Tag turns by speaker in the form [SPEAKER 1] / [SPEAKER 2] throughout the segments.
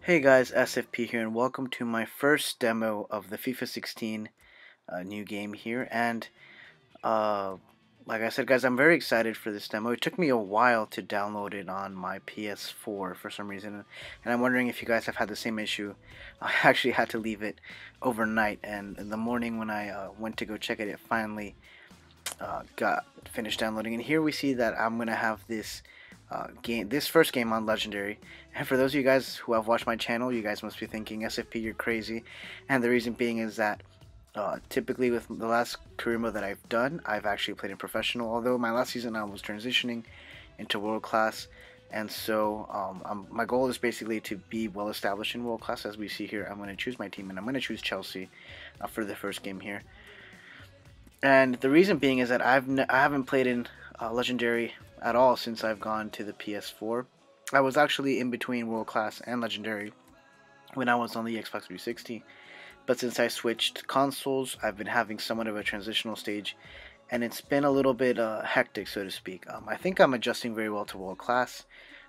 [SPEAKER 1] Hey guys, SFP here, and welcome to my first demo of the FIFA 16 new game here. And uh, like I said, guys, I'm very excited for this demo. It took me a while to download it on my PS4 for some reason, and I'm wondering if you guys have had the same issue. I actually had to leave it overnight, and in the morning when I went to go check it, it finally got finished downloading. And here we see that I'm gonna have this first game on Legendary. And for those of you guys who have watched my channel, you guys must be thinking, SFP, you're crazy. And the reason being is that typically with the last career mode that I've done, I've actually played in professional. Although my last season I was transitioning into world class, and so my goal is basically to be well established in world class. As we see here, I'm going to choose my team, and I'm going to choose Chelsea for the first game here. And the reason being is that I haven't played in Legendary at all since I've gone to the PS4. I was actually in between World Class and Legendary when I was on the Xbox 360. But since I switched consoles, I've been having somewhat of a transitional stage, and it's been a little bit hectic, so to speak. I think I'm adjusting very well to World Class.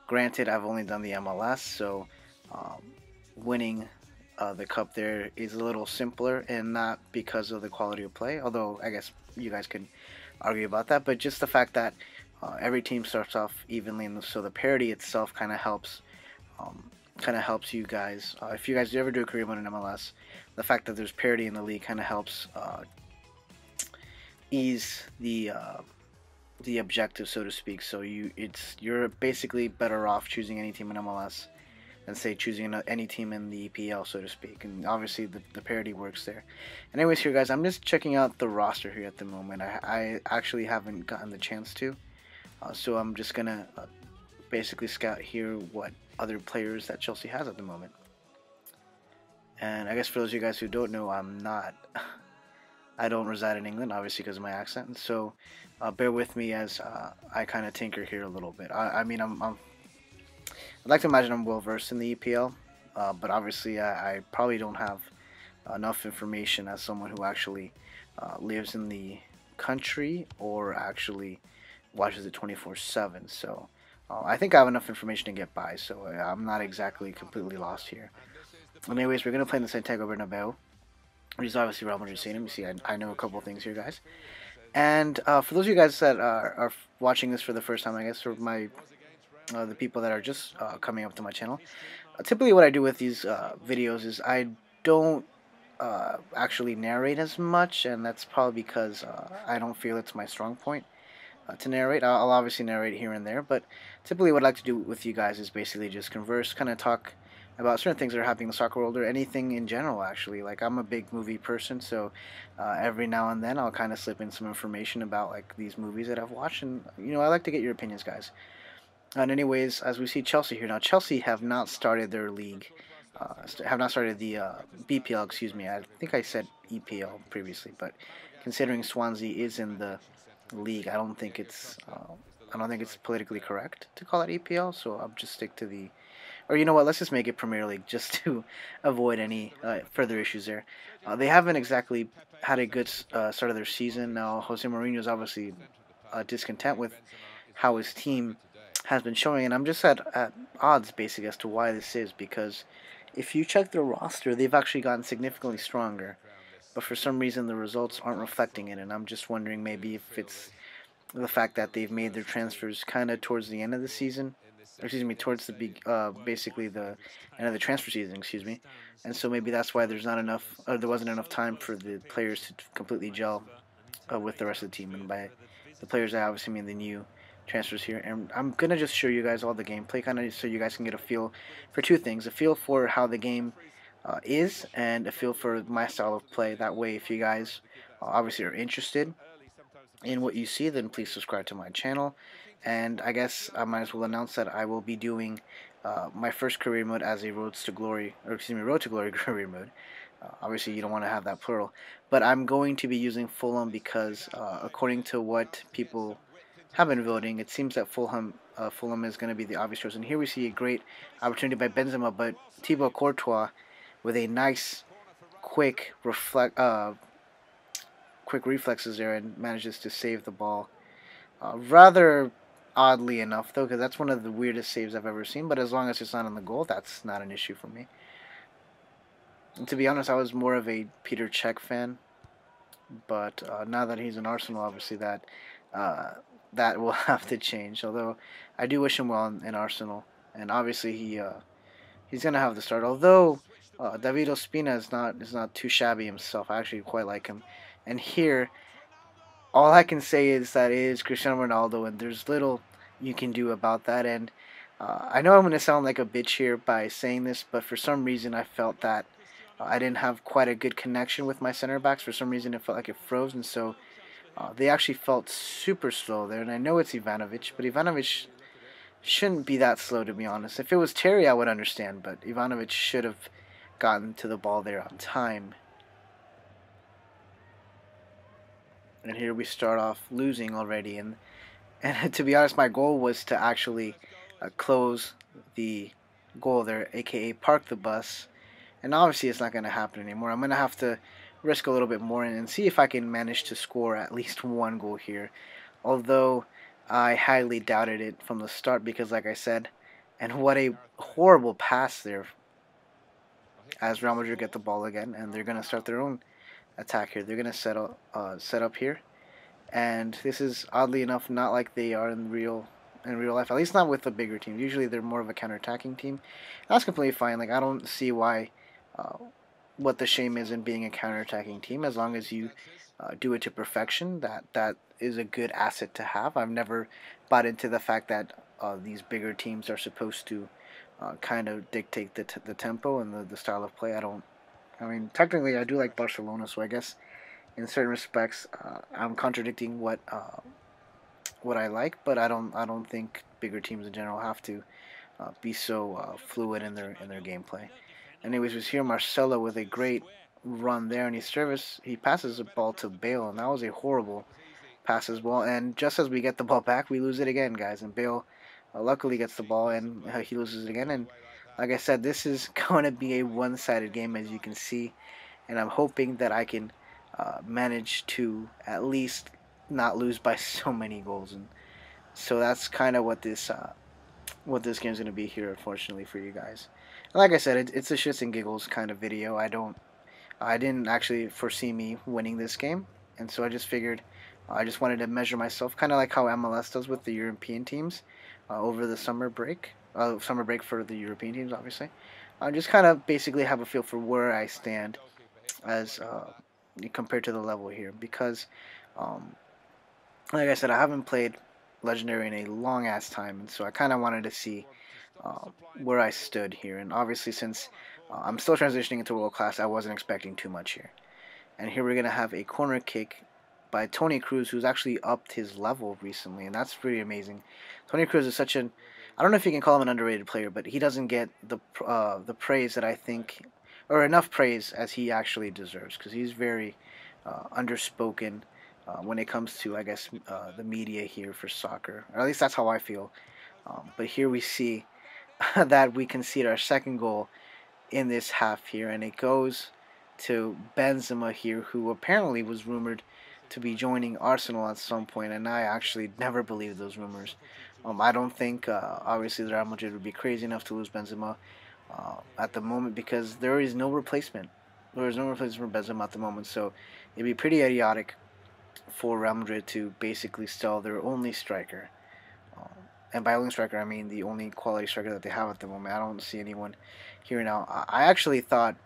[SPEAKER 1] Granted, I've only done the MLS, so winning the cup there is a little simpler, and not because of the quality of play, although I guess you guys could argue about that, but just the fact that every team starts off evenly, and so the parity itself kind of helps you guys. If you guys ever do a career mode in MLS, the fact that there's parity in the league kind of helps ease the objective, so to speak. So you're basically better off choosing any team in MLS than say choosing any team in the EPL, so to speak. And obviously the parity works there. And anyways, here guys, I'm just checking out the roster here at the moment. I actually haven't gotten the chance to, so I'm just gonna basically scout here what other players that Chelsea has at the moment. And I guess for those of you guys who don't know, I don't reside in England, obviously because of my accent, and so bear with me as I kind of tinker here a little bit. I mean, I'd like to imagine I'm well versed in the EPL, but obviously I probably don't have enough information as someone who actually lives in the country or actually watches it 24/7. So I think I have enough information to get by, so I'm not exactly completely lost here. Anyways, we're going to play in the Santiago Bernabeu, which is obviously Real Madrid Stadium. You see, I know a couple things here, guys. And for those of you guys that are watching this for the first time, I guess, for the people that are just coming up to my channel, typically what I do with these videos is I don't actually narrate as much, and that's probably because I don't feel it's my strong point to narrate. I'll obviously narrate here and there, but typically what I like to do with you guys is basically just converse, kind of talk about certain things that are happening in the soccer world, or anything in general, actually. Like, I'm a big movie person, so every now and then I'll kind of slip in some information about like these movies that I've watched, and I like to get your opinions, guys. And anyways, as we see Chelsea here now, Chelsea have not started their league, have not started the BPL. Excuse me, I think I said EPL previously, but considering Swansea is in the league, I don't think it's politically correct to call it EPL. So I'll just stick to the, or you know what, let's just make it Premier League just to avoid any further issues there. They haven't exactly had a good start of their season. Now Jose Mourinho is obviously discontent with how his team has been showing, and I'm just at odds basically as to why this is, because if you check their roster, they've actually gotten significantly stronger, but for some reason the results aren't reflecting it, and I'm just wondering maybe if it's the fact that they've made their transfers kind of towards the end of the season, or excuse me, towards the basically the end of the transfer season, excuse me, and so maybe that's why there wasn't enough time for the players to completely gel with the rest of the team. And by the players, I obviously mean the new transfers here. And I'm gonna just show you guys all the gameplay, kind of so you guys can get a feel for two things: a feel for how the game is, and a feel for my style of play. That way, if you guys obviously are interested in what you see, then please subscribe to my channel. And I guess I might as well announce that I will be doing my first career mode as a Road to Glory career mode. Obviously, you don't want to have that plural, but I'm going to be using Fulham because, according to what people have been voting, it seems that Fulham is going to be the obvious choice. And here we see a great opportunity by Benzema, but Thibaut Courtois with a nice, quick reflexes there, and manages to save the ball. Rather oddly enough, though, because that's one of the weirdest saves I've ever seen. But as long as it's not on the goal, that's not an issue for me. And to be honest, I was more of a Peter Cech fan, but now that he's in Arsenal, obviously uh, that will have to change. Although I do wish him well in Arsenal, and obviously he's gonna have the start. Although David Ospina is not too shabby himself. I actually quite like him, and here all I can say is that it is Cristiano Ronaldo, and there's little you can do about that. And I know I'm going to sound like a bitch here by saying this, but for some reason I felt that I didn't have quite a good connection with my center backs. For some reason it felt like it froze, and so they actually felt super slow there. And I know it's Ivanovic, but Ivanovic shouldn't be that slow, to be honest. If it was Terry, I would understand, but Ivanovic should have gotten to the ball there on time. And here we start off losing already, and to be honest, my goal was to actually close the goal there, aka park the bus. And obviously, it's not going to happen anymore. I'm going to have to risk a little bit more and see if I can manage to score at least one goal here. Although I highly doubted it from the start because, like I said, and what a horrible pass there as Real Madrid get the ball again, and they're going to start their own attack here. They're going to set up here. And this is oddly enough not like they are in real life. At least not with the bigger team. Usually they're more of a counter-attacking team. That's completely fine. Like I don't see why what the shame is in being a counter-attacking team as long as you do it to perfection. That is a good asset to have. I've never bought into the fact that these bigger teams are supposed to kind of dictate the tempo and the style of play. I mean, technically I do like Barcelona, so I guess in certain respects, I'm contradicting what I like, but I don't think bigger teams in general have to be so fluid in their gameplay. Anyways, we see Marcelo with a great run there, and he passes the ball to Bale, and that was a horrible pass as well. And just as we get the ball back, we lose it again, guys. And Bale luckily gets the ball, and he loses it again. And like I said, this is going to be a one-sided game, as you can see, and I'm hoping that I can manage to at least not lose by so many goals. And so that's kind of what this game's going to be here, unfortunately for you guys. And like I said, it's a shits and giggles kind of video. I didn't actually foresee me winning this game, and so I just figured I just wanted to measure myself, kind of like how MLS does with the European teams over the summer break for the European teams, obviously. I just kind of basically have a feel for where I stand as compared to the level here, because um, like I said, I haven't played Legendary in a long ass time, and so I kind of wanted to see where I stood here. And obviously, since I'm still transitioning into World Class, I wasn't expecting too much here. And here we're gonna have a corner kick by Toni Kroos, who's actually upped his level recently, and that's pretty amazing. Toni Kroos is such an, I don't know if you can call him an underrated player, but he doesn't get the praise that I think, or enough praise as he actually deserves, because he's very underspoken when it comes to, I guess, the media here for soccer. Or at least that's how I feel. But here we see that we concede our second goal in this half here, and it goes to Benzema here, who apparently was rumored to be joining Arsenal at some point, and I actually never believed those rumors. I don't think, obviously, the Real Madrid would be crazy enough to lose Benzema at the moment, because there is no replacement. There is no replacement for Benzema at the moment, so it'd be pretty idiotic for Real Madrid to basically sell their only striker. And by only striker, I mean the only quality striker that they have at the moment. I don't see anyone here now. I actually thought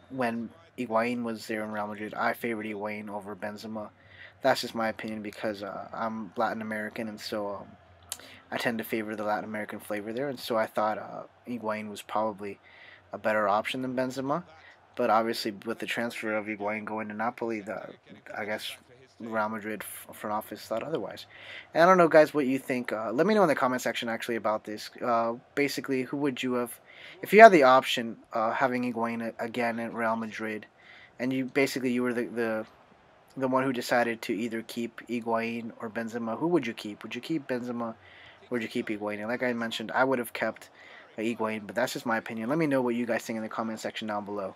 [SPEAKER 1] when Higuain was there in Real Madrid, I favored Higuain over Benzema. That's just my opinion, because I'm Latin American, and so I tend to favor the Latin American flavor there. And so I thought Higuain was probably a better option than Benzema. But obviously, with the transfer of Higuain going to Napoli, I guess Real Madrid front office thought otherwise. And I don't know, guys, what you think. Let me know in the comment section, actually, about this. Basically, who would you have, if you had the option having Higuain again at Real Madrid, and you were the one who decided to either keep Higuain or Benzema, who would you keep? Would you keep Benzema, or would you keep Higuain? And like I mentioned, I would have kept Higuain, but that's just my opinion. Let me know what you guys think in the comment section down below.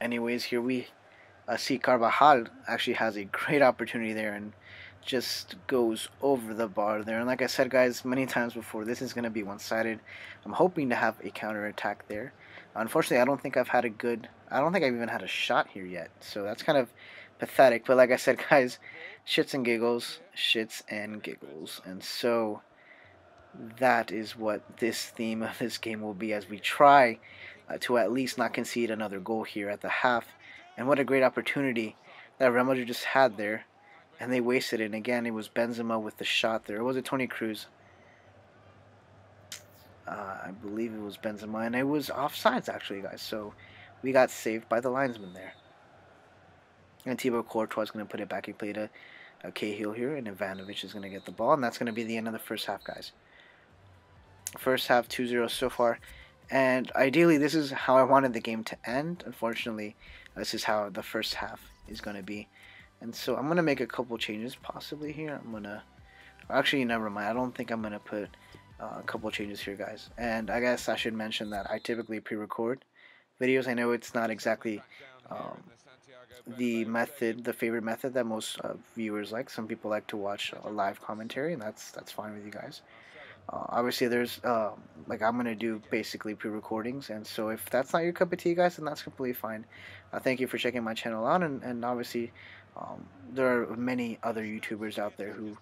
[SPEAKER 1] Anyways, here we see Carvajal actually has a great opportunity there, and just goes over the bar there. And like I said, guys, many times before, this is going to be one-sided. I'm hoping to have a counter-attack there. Unfortunately, I don't think I've even had a shot here yet. So that's kind of pathetic. But like I said, guys, shits and giggles, shits and giggles. And so that is what this theme of this game will be, as we try to at least not concede another goal here at the half. And what a great opportunity that Real Madrid just had there, and they wasted it. And again, it was Benzema with the shot there. Or was it Toni Kroos? I believe it was Benzema, and it was offsides actually, guys. So we got saved by the linesman there. And Thibaut Courtois is going to put it back. He played a Cahill here, and Ivanovic is going to get the ball, and that's going to be the end of the first half, guys. First half 2-0 so far, and ideally this is how I wanted the game to end. Unfortunately, this is how the first half is going to be, and so I'm going to make a couple changes possibly here. Actually, never mind, I don't think I'm going to put a couple changes here, guys. And I guess I should mention that I typically pre-record videos. I know it's not exactly the favorite method that most viewers like. Some people like to watch a live commentary, and that's fine with you guys. Obviously, there's like I'm gonna do basically pre-recordings, and so if that's not your cup of tea, guys, then that's completely fine. Thank you for checking my channel out, and obviously there are many other YouTubers out there who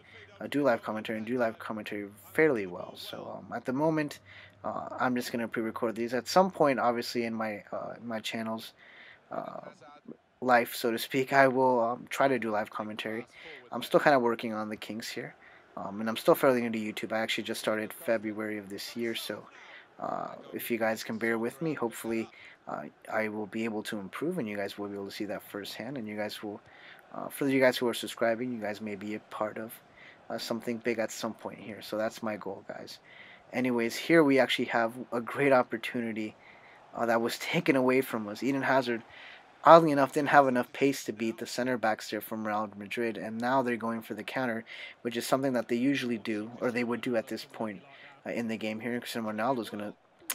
[SPEAKER 1] do live commentary and do live commentary fairly well. So at the moment, I'm just gonna pre-record these. At some point, obviously, in my channel's life, so to speak, I will try to do live commentary. I'm still kind of working on the kinks here. And I'm still fairly new to YouTube. I actually just started February of this year, so if you guys can bear with me, hopefully I will be able to improve, and you guys will be able to see that firsthand. And you guys will, for you guys who are subscribing, you guys may be a part of something big at some point here. So that's my goal, guys. Anyways, here we actually have a great opportunity that was taken away from us. Eden Hazard, oddly enough, didn't have enough pace to beat the center backs there from Real Madrid, and now they're going for the counter, which is something that they usually do, or they would do at this point in the game here. Cristiano Ronaldo's going to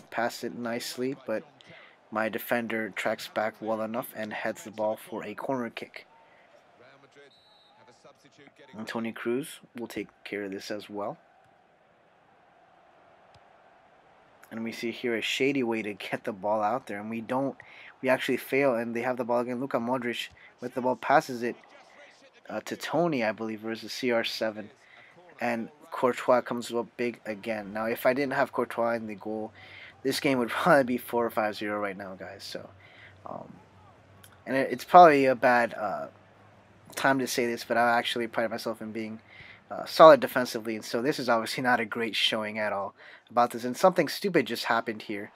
[SPEAKER 1] pass it nicely, but my defender tracks back well enough and heads the ball for a corner kick. And Toni Kroos will take care of this as well. And we see here a shady way to get the ball out there, and we actually fail, and they have the ball again. Luka Modric with the ball passes it to Tony, I believe, versus CR7, and Courtois comes up big again. Now, if I didn't have Courtois in the goal, this game would probably be 4 or 5-0 right now, guys. So, and it's probably a bad time to say this, but I actually pride myself in being solid defensively, and so this is obviously not a great showing at all about this. And something stupid just happened here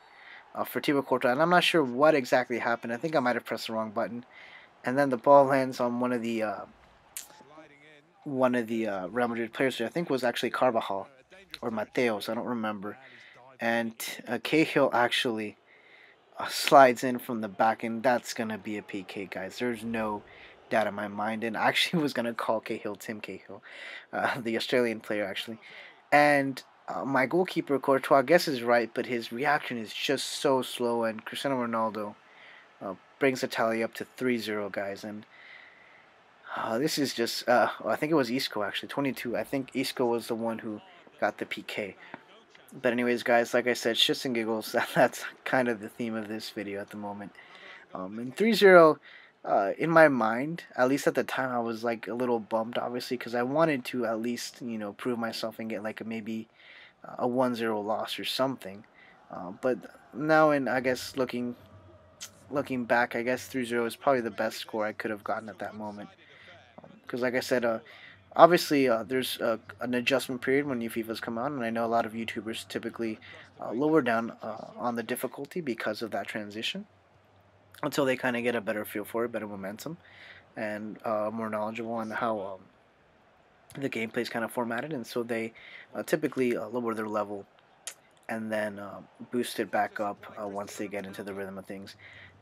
[SPEAKER 1] for Thibaut Courtois, and I'm not sure what exactly happened. I think I might have pressed the wrong button, and then the ball lands on one of the Real Madrid players, which I think was actually Carvajal or Mateos, I don't remember. And Cahill actually slides in from the back, and that's gonna be a PK, guys. There's no doubt in my mind, and I actually was gonna call Cahill Tim Cahill, the Australian player actually. And my goalkeeper Courtois, I guess, is right, but his reaction is just so slow, and Cristiano Ronaldo brings the tally up to 3-0, guys. And this is just I think it was Isco actually, 22. I think Isco was the one who got the PK. But anyways, guys, like I said, shits and giggles. That's kind of the theme of this video at the moment. And 3-0. In my mind, at least at the time, I was like a little bummed, obviously, because I wanted to at least, you know, prove myself and get like maybe a 1-0 loss or something. But now, and I guess looking back, I guess 3-0 is probably the best score I could have gotten at that moment. Because like I said, obviously there's an adjustment period when new FIFAs come out, and I know a lot of YouTubers typically lower down on the difficulty because of that transition, until they kind of get a better feel for it, better momentum, and more knowledgeable on how the gameplay is kind of formatted. And so they typically lower their level and then boost it back up once they get into the rhythm of things.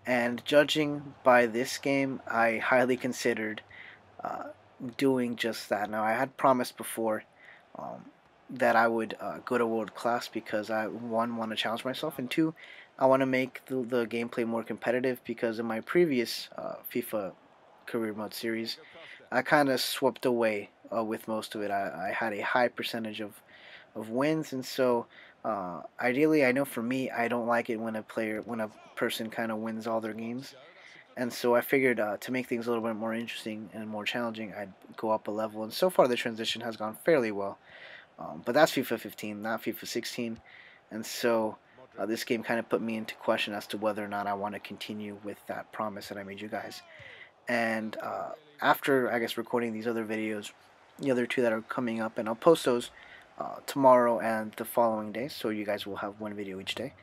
[SPEAKER 1] And judging by this game, I highly considered doing just that. Now, I had promised before that I would go to world class because I, one, want to challenge myself, and two, I want to make the gameplay more competitive, because in my previous FIFA Career Mode series, I kind of swept away with most of it. I had a high percentage of wins, and so ideally, I know for me, I don't like it when a person kind of wins all their games, and so I figured to make things a little bit more interesting and more challenging, I'd go up a level. And so far, the transition has gone fairly well. But that's FIFA 15, not FIFA 16, and so this game kind of put me into question as to whether or not I want to continue with that promise that I made you guys. And after, I guess, recording these other videos, the other two that are coming up, and I'll post those tomorrow and the following day, so you guys will have one video each day.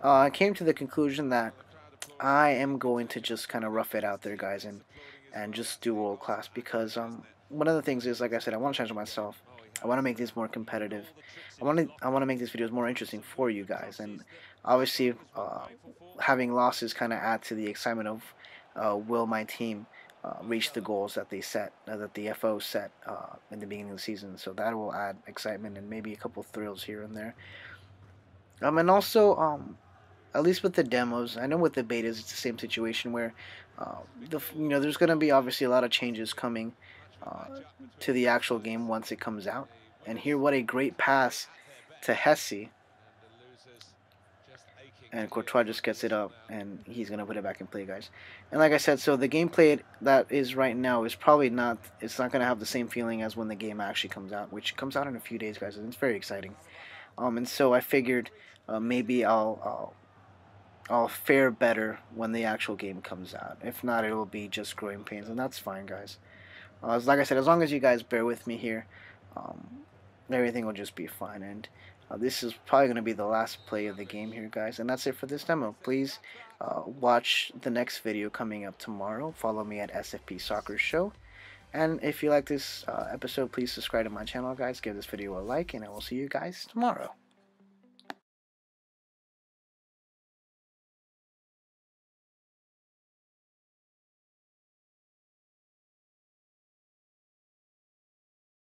[SPEAKER 1] I came to the conclusion that I am going to just kind of rough it out there, guys, and just do world class, because one of the things is, like I said, I want to challenge myself. I want to make these more competitive. I want to make these videos more interesting for you guys, and obviously, having losses kind of add to the excitement of will my team reach the goals that they set, that the FO set in the beginning of the season. So that will add excitement and maybe a couple thrills here and there. And also, at least with the demos, I know with the betas it's the same situation where there's going to be obviously a lot of changes coming uh, to the actual game once it comes out. And here, what a great pass to Hesse, and Courtois just gets it up, and he's gonna put it back in play, guys. And like I said, so the gameplay that is right now is probably not. It's not gonna have the same feeling as when the game actually comes out, which comes out in a few days, guys. And it's very exciting. And so I figured maybe I'll fare better when the actual game comes out. If not, it will be just growing pains, and that's fine, guys. Like I said, as long as you guys bear with me here, um, everything will just be fine. And this is probably going to be the last play of the game here, guys. And that's it for this demo. Please watch the next video coming up tomorrow. Follow me at SFP Soccer Show. And if you like this episode, please subscribe to my channel, guys. Give this video a like, and I will see you guys tomorrow.